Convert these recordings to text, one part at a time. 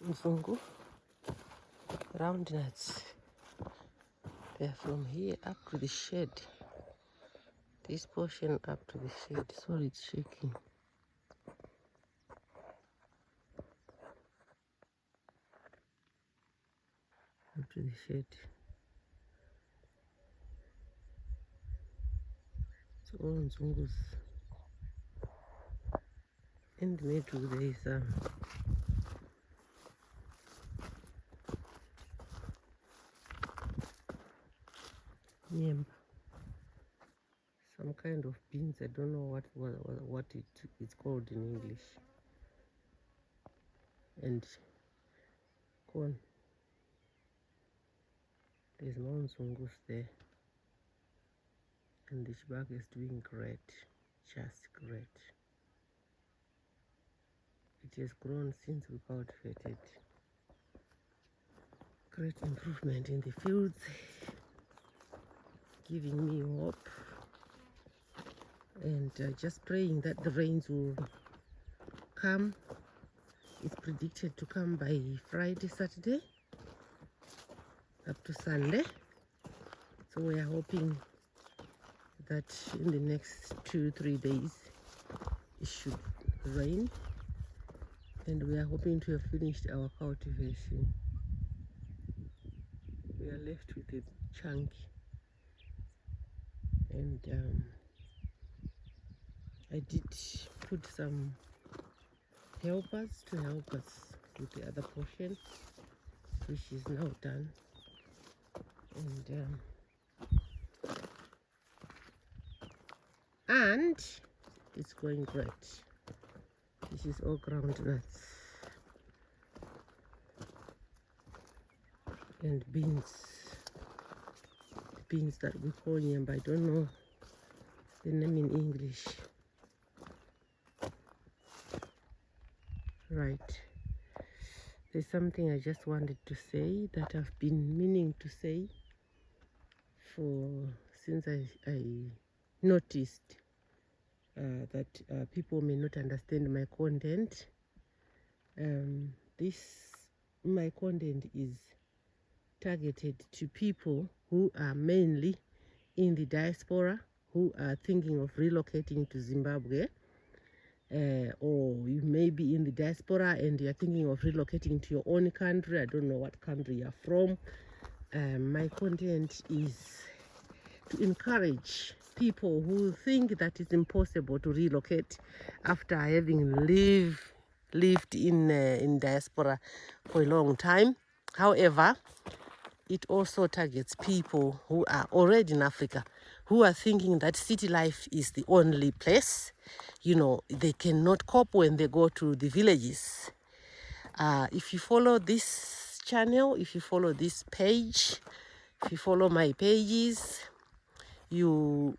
Mzungu, groundnuts. They're from here up to the shed. This portion up to the shed. Sorry, it's shaking. Up to the shed. It's all Mzungus. And maybe there is nyemba, some kind of beans. I don't know what it's called in English. And corn. There's no Mzungus there. And the Shibaka is doing great, just great. It has grown since we cultivated. Great improvement in the fields, giving me hope. And just praying that the rains will come. It's predicted to come by Friday, Saturday, up to Sunday. So we are hoping that in the next 2-3 days it should rain, and we are hoping to have finished our cultivation. We are left with a chunk, and I did put some helpers to help us with the other portion, which is now done. And it's going great. This is all groundnuts and beans. The beans that we call nyemba. I don't know the name in English. Right. There's something I just wanted to say that I've been meaning to say since I noticed that people may not understand my content. My content is targeted to people who are mainly in the diaspora, who are thinking of relocating to Zimbabwe, or you may be in the diaspora and you're thinking of relocating to your own country. I don't know what country you're from. My content is to encourage people who think that it's impossible to relocate after having lived in diaspora for a long time. However, it also targets people who are already in Africa, who are thinking that city life is the only place. You know, they cannot cope when they go to the villages. If you follow this channel, if you follow this page, if you follow my pages, you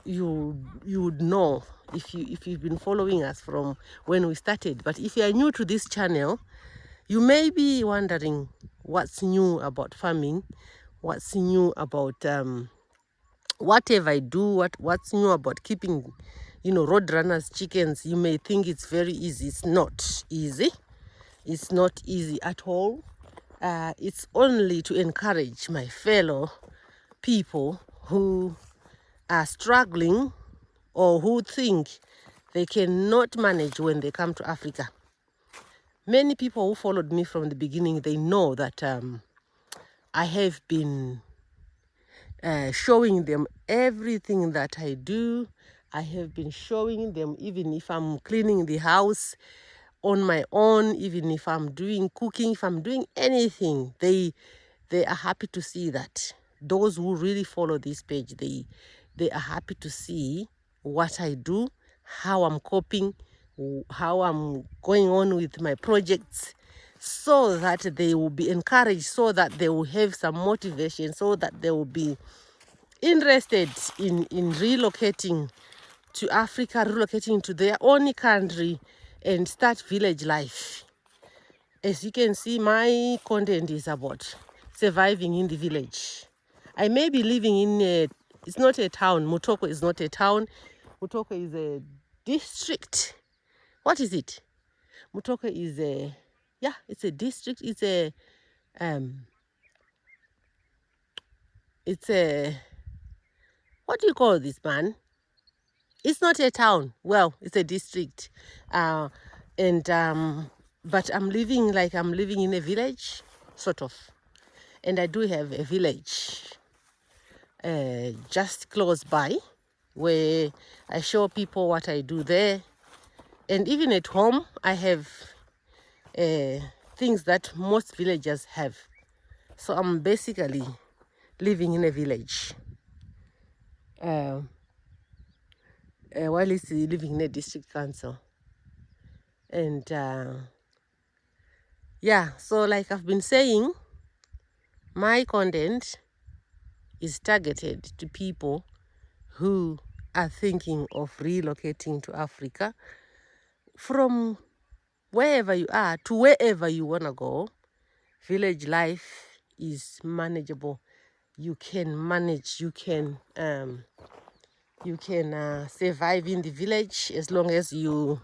would know if you've been following us from when we started. But if you are new to this channel, you may be wondering what's new about farming, what's new about whatever I do, what's new about keeping, road runners, chickens. You may think it's very easy. It's not easy. It's not easy at all. It's only to encourage my fellow people who are struggling or who think they cannot manage when they come to Africa. Many people who followed me from the beginning, they know that I have been showing them everything that I do. I have been showing them, even if I'm cleaning the house on my own, even if I'm doing cooking, if I'm doing anything, they are happy to see that. Those who really follow this page, they are happy to see what I do, how I'm coping, how I'm going on with my projects, so that they will be encouraged, so that they will have some motivation, so that they will be interested in relocating to Africa, relocating to their own country and start village life. As you can see, my content is about surviving in the village. I may be living in it's not a town. Mutoko is not a town. Mutoko is a district. What is it? Mutoko is yeah, it's a district. It's a what do you call this, man? It's not a town. Well, it's a district. And but I'm living in a village, sort of. And I do have a village just close by where I show people what I do there. And even at home, I have things that most villagers have. So I'm basically living in a village. While it's living in a district council. And yeah, so like I've been saying, my content is targeted to people who are thinking of relocating to Africa from wherever you are to wherever you want to go. Village life is manageable. You can manage, you can survive in the village as long as you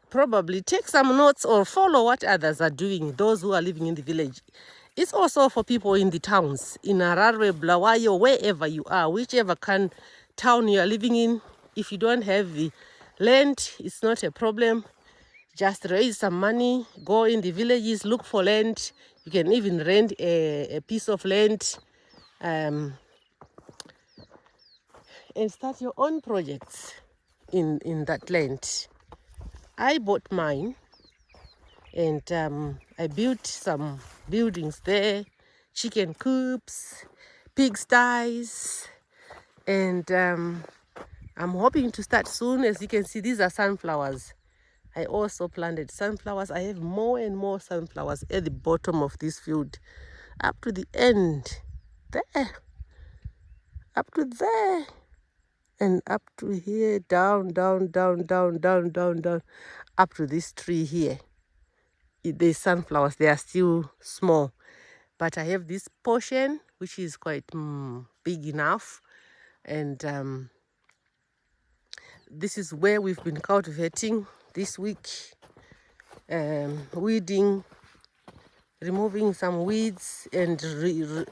probably take some notes or follow what others are doing, those who are living in the village. It's also for people in the towns, in Harare, Bulawayo, wherever you are, whichever town you are living in. If you don't have the land, it's not a problem. Just raise some money, go in the villages, look for land. You can even rent a piece of land and start your own projects in that land. I bought mine and I built some buildings there, chicken coops, pigsties, and I'm hoping to start soon. As you can see, these are sunflowers. I also planted sunflowers. I have more and more sunflowers at the bottom of this field, up to the end, there, up to there, and up to here, down, down, down, down, down, down, down, up to this tree here. The sunflowers, they are still small, but I have this portion which is quite big enough, and this is where we've been cultivating this week, weeding, removing some weeds and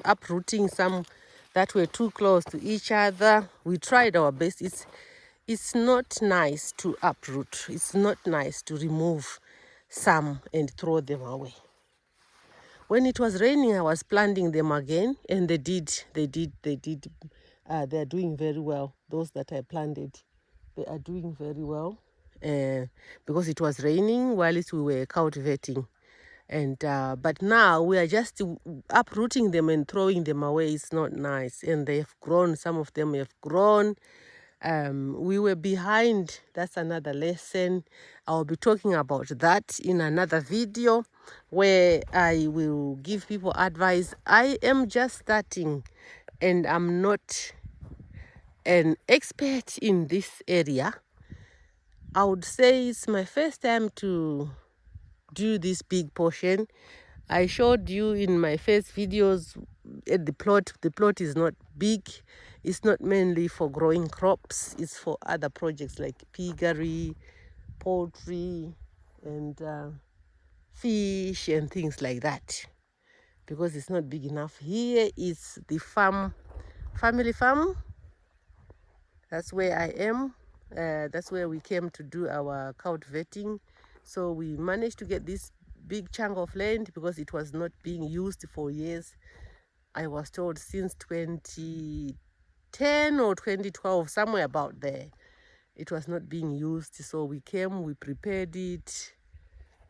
uprooting some that were too close to each other. We tried our best. It's not nice to uproot. It's not nice to remove some and throw them away. When it was raining, I was planting them again, and they are doing very well. Those that I planted, they are doing very well because it was raining while we were cultivating. And but now we are just uprooting them and throwing them away. It's not nice. And they've grown. Some of them have grown. We were behind. That's another lesson. I'll be talking about that in another video where I will give people advice. I am just starting and I'm not an expert in this area. I would say it's my first time to do this big portion. I showed you in my first videos at the plot. The plot is not big. It's not mainly for growing crops. It's for other projects like piggery, poultry, and fish and things like that. Because it's not big enough. Here is the farm, family farm. That's where I am. That's where we came to do our cultivating. So we managed to get this big chunk of land because it was not being used for years. I was told since 2010 or 2012, somewhere about there. It was not being used. So we came, we prepared it.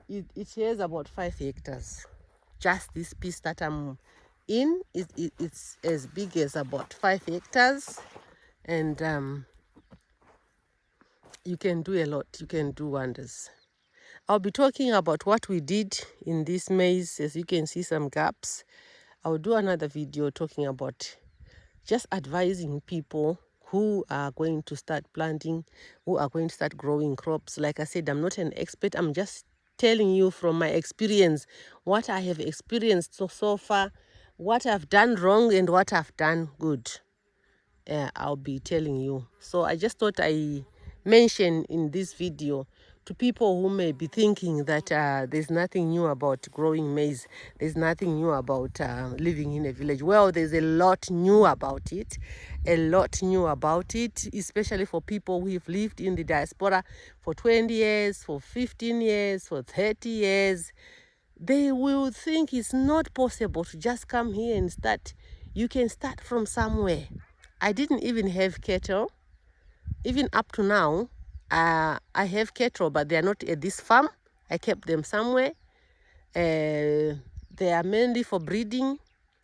It has about 5 hectares. Just this piece that I'm in, it's as big as about 5 hectares. And you can do a lot. You can do wonders. I'll be talking about what we did in this maize. As you can see, some gaps. I'll do another video talking about just advising people who are going to start planting, who are going to start growing crops. Like I said, I'm not an expert. I'm just telling you from my experience what I have experienced so far, what I've done wrong and what I've done good. I'll be telling you. So I just thought I mention in this video to people who may be thinking that there's nothing new about growing maize, there's nothing new about living in a village. Well, there's a lot new about it, especially for people who have lived in the diaspora for 20 years, for 15 years, for 30 years. They will think it's not possible to just come here and start. You can start from somewhere. I didn't even have cattle. Even up to now, I have cattle, but they are not at this farm. I kept them somewhere. They are mainly for breeding.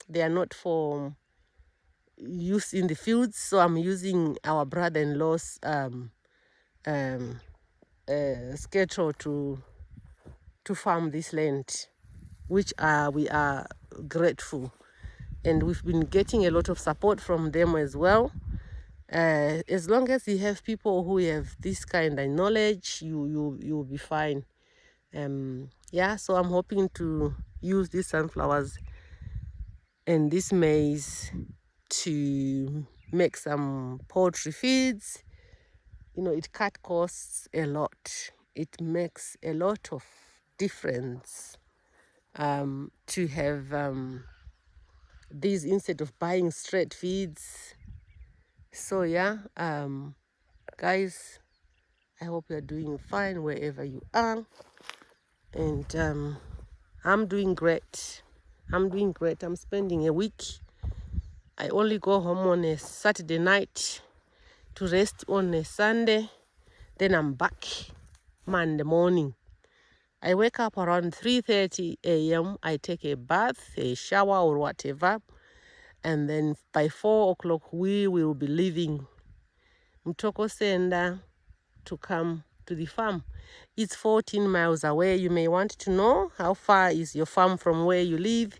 They are not for use in the fields. So I'm using our brother-in-law's schedule to farm this land, which we are grateful. And we've been getting a lot of support from them as well. As long as you have people who have this kind of knowledge, you'll be fine. Yeah, so I'm hoping to use these sunflowers and this maize to make some poultry feeds. You know, it cut costs a lot. It makes a lot of difference to have these instead of buying straight feeds. So yeah, guys, I hope you're doing fine wherever you are. And I'm doing great. I'm spending a week. I only go home on a Saturday night to rest on a Sunday. Then I'm back Monday morning. I wake up around 3:30 a.m. I take a bath, a shower or whatever. And then by 4 o'clock, we will be leaving Mtoko Senda to come to the farm. It's 14 miles away. You may want to know how far is your farm from where you live.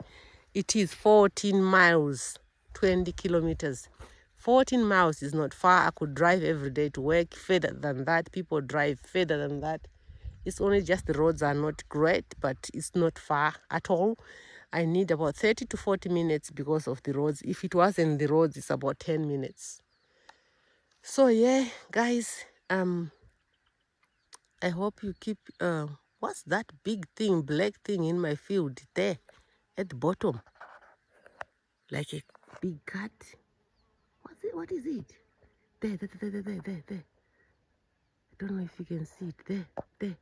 It is 14 miles, 20 kilometers. 14 miles is not far. I could drive every day to work. Further than that, people drive further than that. It's only just the roads are not great, but it's not far at all. I need about 30 to 40 minutes because of the roads. If it wasn't the roads, it's about 10 minutes. So yeah, guys, I hope you keep, what's that big thing, black thing in my field there at the bottom? Like a big cat? What is it? There. I don't know if you can see it. There.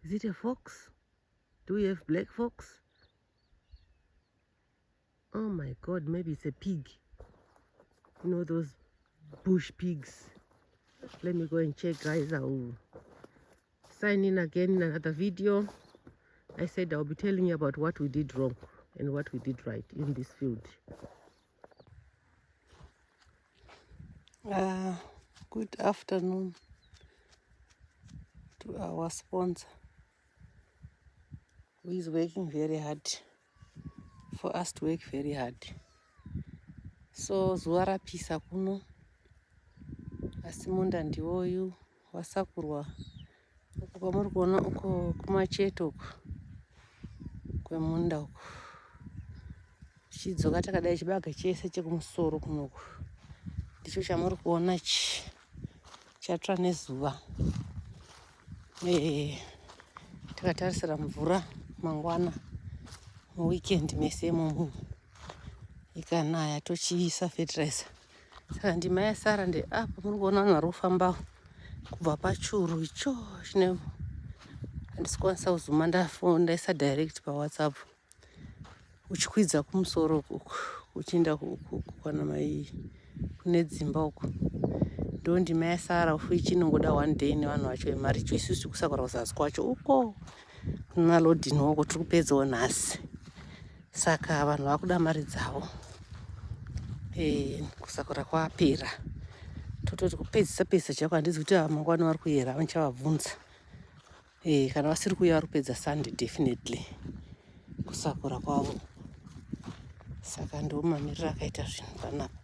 Is it a fox? Do we have black fox? Oh my God, maybe it's a pig. You know those bush pigs. Let me go and check, guys. I'll sign in again in another video. I said I'll be telling you about what we did wrong and what we did right in this field. Good afternoon to our sponsor, who is working very hard for us to work very hard. So zuva rapisa kuno, asi munda ndiwoyu wasakurwa uko kwamuri kuona uko kumacheto uko kwemunda uko. Chidzoka takadai chibaga chese chekumusoro kunoku ndicho chamuri kuona ichi chatsva nezuva. Takatarisira mvura mangwana muweekend mese imomo ikanaya tochiisa fertilizer. Saka ndima yasara ndeapa muri kuona vanhu vari kufamba kubva pachuru icho chine handisi kwanisa kuzuma ndaisa direct paWhatsApp uchikwidza kumusoro uku uchienda kwana mai kune dzimba uku. Ndo ndima yasara ufu ichinongoda 1 day nevanhu vacho vemaricho. Isusu kusakura kuzasi kwacho uko kuna lodhini woko tiri kupedzawo nhasi. Saka vanhu vakuda mari dzavo. Kusakura kwapera. Tototi kupedzisa chako handisi kuti mangwana vari kuyera vanichavabvunza. Kana vasiri kuuya vari kupedza Sunday definitely kusakura kwavo. Saka ndo mamiriro akaita zvinhu panapa.